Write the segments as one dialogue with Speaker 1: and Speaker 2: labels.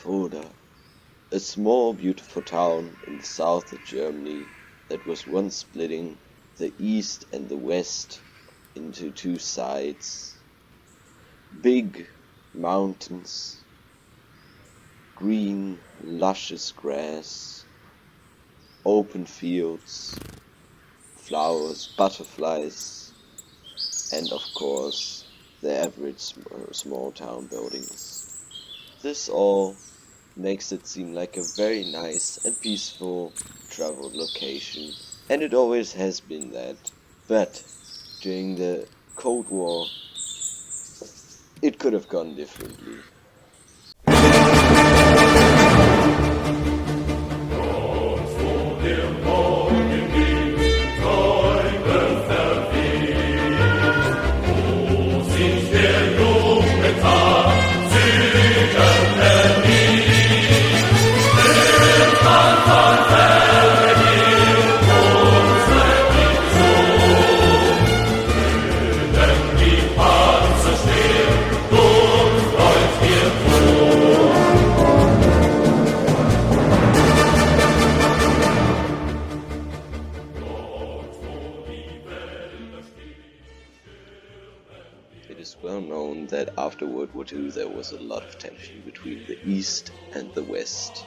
Speaker 1: Fulda, a small beautiful town in the south of Germany that was once splitting the east and the west into two sides. Big mountains, green, luscious grass, open fields, flowers, butterflies, and of course the average small town buildings. This all makes it seem like a very nice and peaceful travel location, and it always has been that. But during the Cold War, it could have gone differently. It is well known that after World War II there was a lot of tension between the East and the West,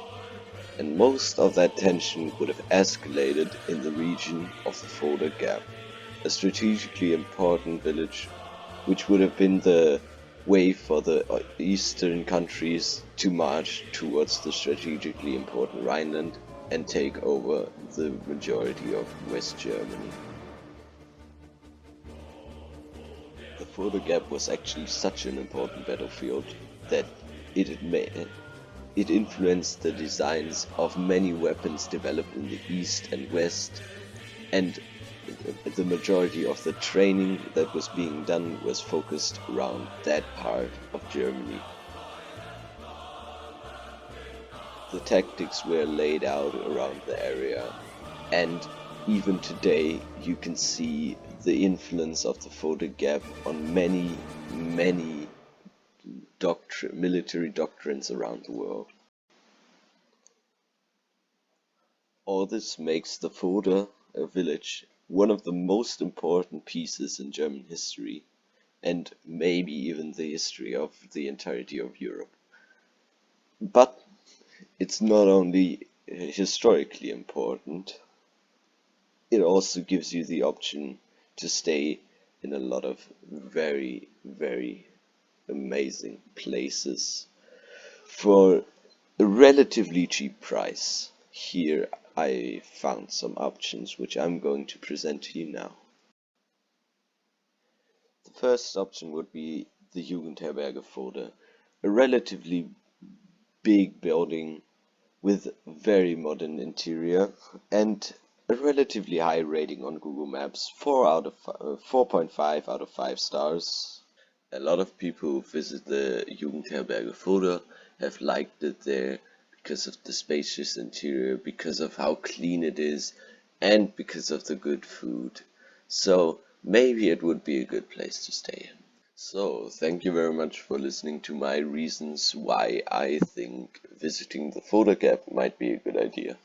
Speaker 1: and most of that tension would have escalated in the region of the Fulda Gap, a strategically important village which would have been the way for the eastern countries to march towards the strategically important Rhineland and take over the majority of West Germany. The Fulda Gap was actually such an important battlefield that it influenced the designs of many weapons developed in the East and West, and the majority of the training that was being done was focused around that part of Germany. The tactics were laid out around the area, and even today you can see the influence of the Fulda Gap on many military doctrines around the world. All this makes the Fulda village one of the most important pieces in German history, and maybe even the history of the entirety of Europe. But it's not only historically important, it also gives you the option to stay in a lot of very amazing places for a relatively cheap price. Here I found some options which I'm going to present to you now. The first option would be the Jugendherberge Fulda, a relatively big building with very modern interior and a relatively high rating on Google Maps, 4.5 out of 5 stars. A lot of people who visit the Jugendherberge Fulda have liked it there because of the spacious interior, because of how clean it is, and because of the good food. So maybe it would be a good place to stay in. So, thank you very much for listening to my reasons why I think visiting the Fulda Gap might be a good idea.